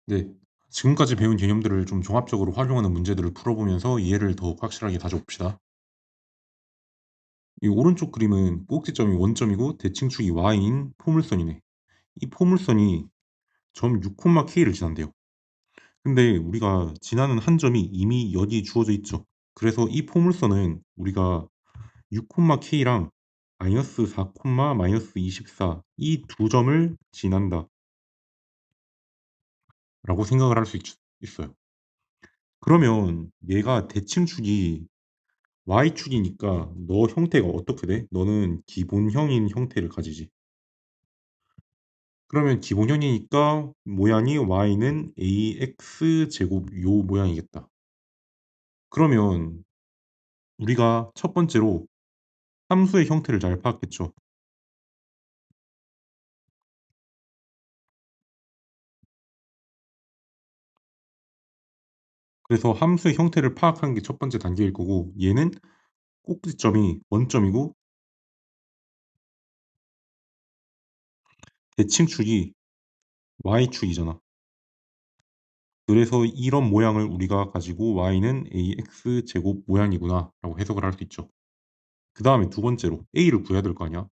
네. 지금까지 배운 개념들을 좀 종합적으로 활용하는 문제들을 풀어보면서 이해를 더욱 확실하게 다져봅시다. 이 오른쪽 그림은 꼭지점이 원점이고 대칭축이 y인 포물선이네. 이 포물선이 점 6,k를 지난대요. 근데 우리가 지나는 한 점이 이미 여기 주어져 있죠. 그래서 이 포물선은 우리가 6,k랑 마이너스 4, 마이너스 24 이 두 점을 지난다 라고 생각을 할 수 있어요. 그러면 얘가 대칭축이 y축이니까 너 형태가 어떻게 돼? 너는 기본형인 형태를 가지지. 그러면 기본형이니까 모양이 y는 ax 제곱 요 모양이겠다. 그러면 우리가 첫 번째로 함수의 형태를 잘 파악했죠. 그래서 함수의 형태를 파악하는 게 첫 번째 단계일 거고, 얘는 꼭지점이 원점이고 대칭축이 y축이잖아. 그래서 이런 모양을 우리가 가지고 y는 ax 제곱 모양이구나 라고 해석을 할 수 있죠. 그 다음에 두 번째로 a를 구해야 될 거 아니야.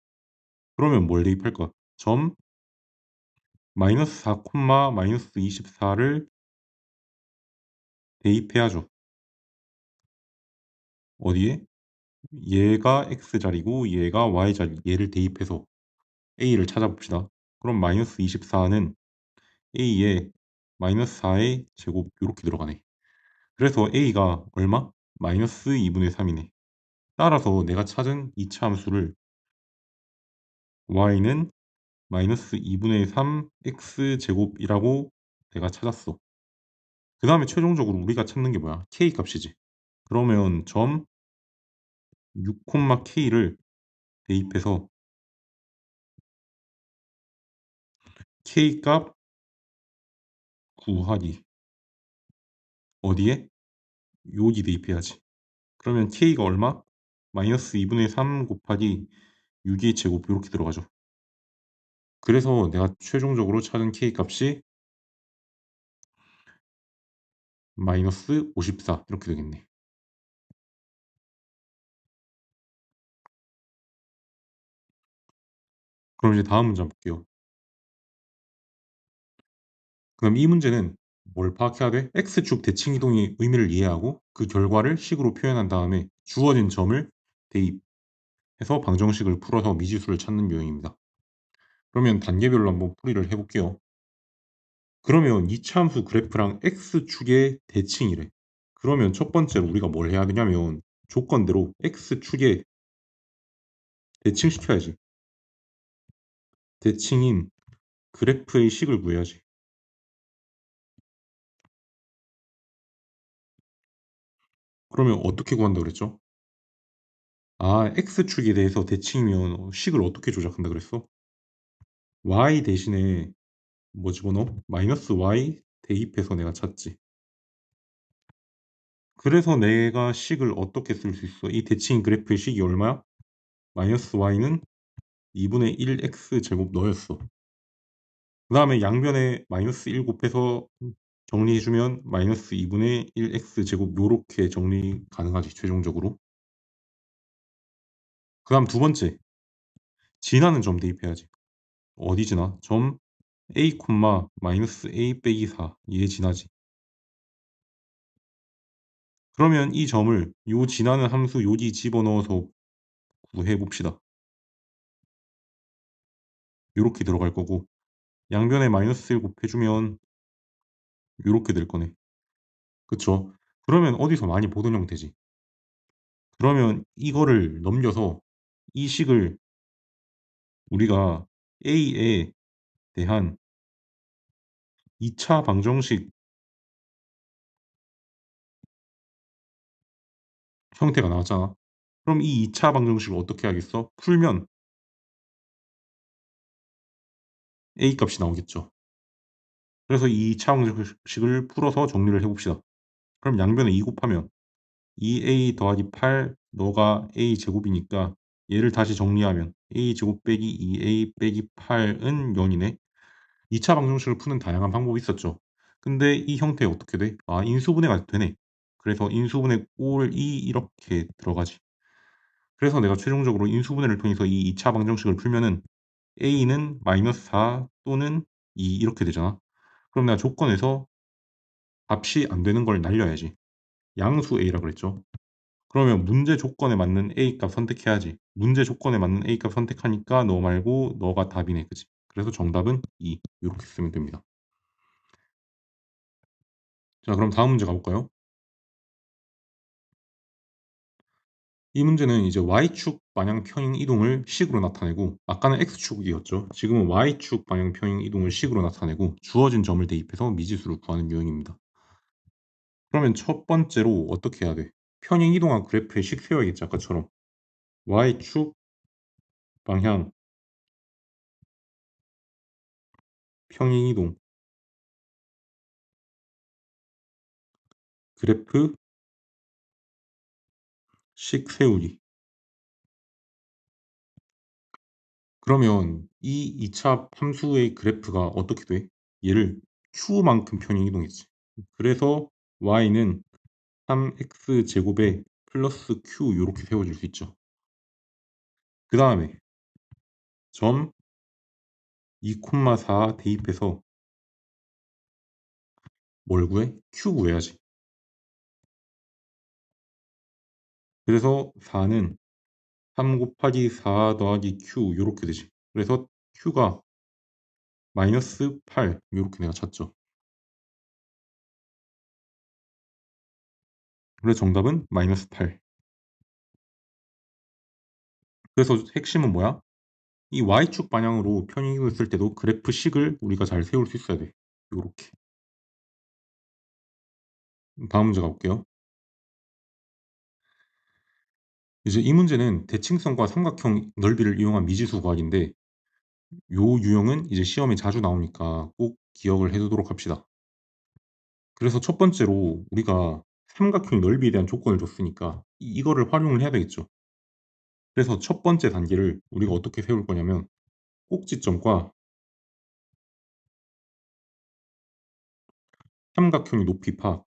그러면 뭘 대입할까? 점 마이너스 4, 마이너스 24를 대입해야죠. 어디에? 얘가 x자리고 얘가 y자리, 얘를 대입해서 a를 찾아봅시다. 그럼 마이너스 24는 a에 마이너스 4의 제곱 이렇게 들어가네. 그래서 a가 얼마? 마이너스 2분의 3이네. 따라서 내가 찾은 이차 함수를 y는 마이너스 2분의 3 x제곱이라고 내가 찾았어. 그 다음에 최종적으로 우리가 찾는 게 뭐야? k 값이지. 그러면 점 6,k를 대입해서 k 값 구하기. 어디에? 여기 대입해야지. 그러면 k가 얼마? 마이너스 2분의 3 곱하기 6의 제곱 이렇게 들어가죠. 그래서 내가 최종적으로 찾은 k 값이 마이너스 54 이렇게 되겠네. 그럼 이제 다음 문제 한번 볼게요. 그럼 이 문제는 뭘 파악해야 돼? x축 대칭 이동의 의미를 이해하고 그 결과를 식으로 표현한 다음에 주어진 점을 대입해서 방정식을 풀어서 미지수를 찾는 유형입니다. 그러면 단계별로 한번 풀이를 해볼게요. 그러면 이차 함수 그래프랑 x축의 대칭이래. 그러면 첫 번째로 우리가 뭘 해야 되냐면 조건대로 x축에 대칭시켜야지. 대칭인 그래프의 식을 구해야지. 그러면 어떻게 구한다 그랬죠? 아, x축에 대해서 대칭이면 식을 어떻게 조작한다 그랬어? y 대신에 뭐 집어넣어? 마이너스 y 대입해서 내가 찾지. 그래서 내가 식을 어떻게 쓸 수 있어? 이 대칭 그래프의 식이 얼마야? 마이너스 y는 2분의 1x 제곱 너였어. 그 다음에 양변에 마이너스 1 곱해서 정리해주면 마이너스 2분의 1x 제곱 요렇게 정리 가능하지 최종적으로. 그 다음 두 번째 지나는 점 대입해야지. 어디 지나? 점 a, 마이너스 a 빼기 4 얘 지나지. 그러면 이 점을 요 지나는 함수 요지 집어넣어서 구해봅시다. 요렇게 들어갈 거고 양변에 마이너스 1 곱해주면 요렇게 될 거네. 그쵸? 그러면 어디서 많이 보던 형태지. 그러면 이거를 넘겨서 이 식을 우리가 a에 대한 2차 방정식 형태가 나왔잖아. 그럼 이 2차 방정식을 어떻게 하겠어? 풀면 a 값이 나오겠죠. 그래서 이 2차 방정식을 풀어서 정리를 해봅시다. 그럼 양변에 2 곱하면 2a 더하기 8 너가 a 제곱이니까 얘를 다시 정리하면 a 제곱 빼기 2a 빼기 8은 0이네. 2차 방정식을 푸는 다양한 방법이 있었죠. 근데 이 형태에 어떻게 돼? 아, 인수분해가 되네. 그래서 인수분해 꼴 2 이렇게 들어가지. 그래서 내가 최종적으로 인수분해를 통해서 이 2차 방정식을 풀면은 a는 -4 또는 2 이렇게 되잖아. 그럼 내가 조건에서 값이 안 되는 걸 날려야지. 양수 a라 그랬죠. 그러면 문제 조건에 맞는 a 값 선택해야지. 문제 조건에 맞는 a 값 선택하니까 너 말고 너가 답이네, 그치? 그래서 정답은 2 이렇게 쓰면 됩니다. 자, 그럼 다음 문제 가볼까요? 이 문제는 이제 y축 방향 평행 이동을 식으로 나타내고, 아까는 x축이었죠. 지금은 y축 방향 평행 이동을 식으로 나타내고 주어진 점을 대입해서 미지수를 구하는 유형입니다. 그러면 첫 번째로 어떻게 해야 돼? 평행 이동한 그래프에 식 세워야겠지, 아까처럼. y축 방향 평행 이동 그래프 식 세우기. 그러면 이 2차 함수의 그래프가 어떻게 돼? 얘를 q만큼 평행 이동했지. 그래서 y는 3x제곱에 플러스 q 이렇게 세워줄 수 있죠. 그 다음에 점 2,4 대입해서 뭘 구해? q 구해야지. 그래서 4는 3 곱하기 4 더하기 q 이렇게 되지. 그래서 q가 -8 이렇게 내가 찾죠. 그래서 정답은 -8. 그래서 핵심은 뭐야? 이 y축 방향으로 편익을 쓸 때도 그래프식을 우리가 잘 세울 수 있어야 돼. 요렇게. 다음 문제 가볼게요. 이제 이 문제는 대칭성과 삼각형 넓이를 이용한 미지수 구하기인데, 요 유형은 이제 시험에 자주 나오니까 꼭 기억을 해두도록 합시다. 그래서 첫 번째로 우리가 삼각형 넓이에 대한 조건을 줬으니까 이거를 활용을 해야 되겠죠. 그래서 첫 번째 단계를 우리가 어떻게 세울 거냐면, 꼭지점과 삼각형의 높이 파악.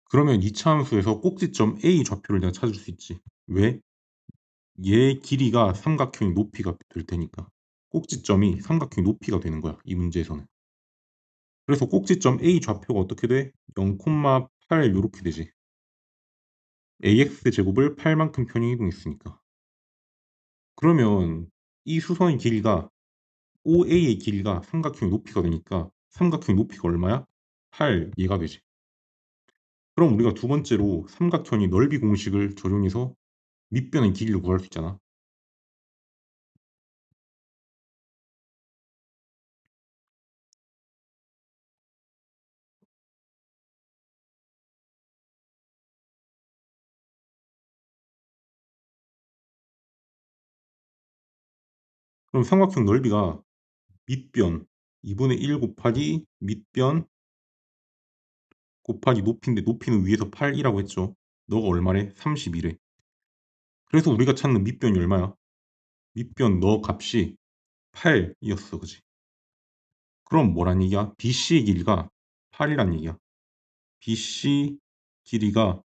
그러면 2차 함수에서 꼭지점 A 좌표를 내가 찾을 수 있지. 왜? 얘 길이가 삼각형의 높이가 될 테니까. 꼭지점이 삼각형의 높이가 되는 거야, 이 문제에서는. 그래서 꼭지점 A 좌표가 어떻게 돼? 0,8 이렇게 되지. AX 제곱을 8만큼 편히 이동했으니까. 그러면 이 수선의 길이가 OA의 길이가 삼각형의 높이가 되니까 삼각형의 높이가 얼마야? 8 얘가 되지. 그럼 우리가 두 번째로 삼각형의 넓이 공식을 적용해서 밑변의 길이를 구할 수 있잖아. 그럼 삼각형 넓이가 밑변 2분의 1 곱하기 밑변 곱하기 높이인데, 높이는 위에서 8이라고 했죠. 너가 얼마래? 31에. 그래서 우리가 찾는 밑변이 얼마야? 밑변 너 값이 8이었어, 그지? 그럼 뭐란 얘기야? BC의 길이가 8이란 얘기야. BC 길이가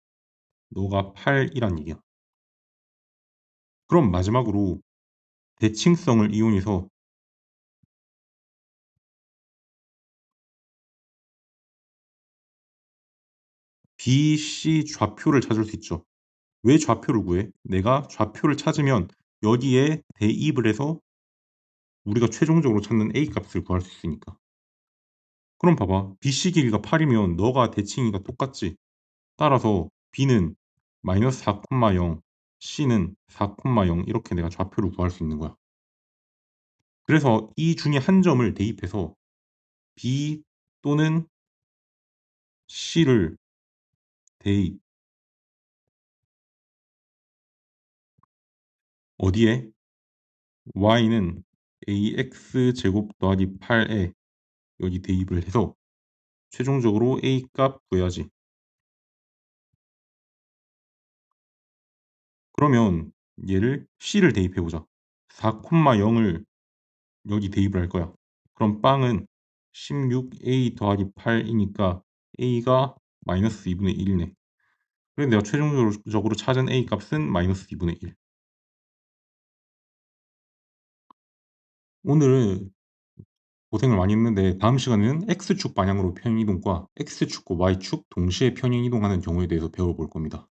너가 8이란 얘기야. 그럼 마지막으로 대칭성을 이용해서 BC 좌표를 찾을 수 있죠. 왜 좌표를 구해? 내가 좌표를 찾으면 여기에 대입을 해서 우리가 최종적으로 찾는 A 값을 구할 수 있으니까. 그럼 봐봐. BC 길이가 8이면 너가 대칭이가 똑같지. 따라서 B는 -4,0, C는 4,0 이렇게 내가 좌표를 구할 수 있는 거야. 그래서 이 중에 한 점을 대입해서 B 또는 C를 대입. 어디에? Y는 AX 제곱 더하기 8에 여기 대입을 해서 최종적으로 A 값 구해야지. 그러면 얘를 C를 대입해 보자. 4,0을 여기 대입을 할 거야. 그럼 빵은 16A 더하기 8이니까 A가 마이너스 2분의 1이네. 그래서 내가 최종적으로 찾은 A 값은 마이너스 2분의 1. 오늘은 고생을 많이 했는데 다음 시간에는 X축 방향으로 평행이동과 X축과 Y축 동시에 평행이동하는 경우에 대해서 배워볼 겁니다.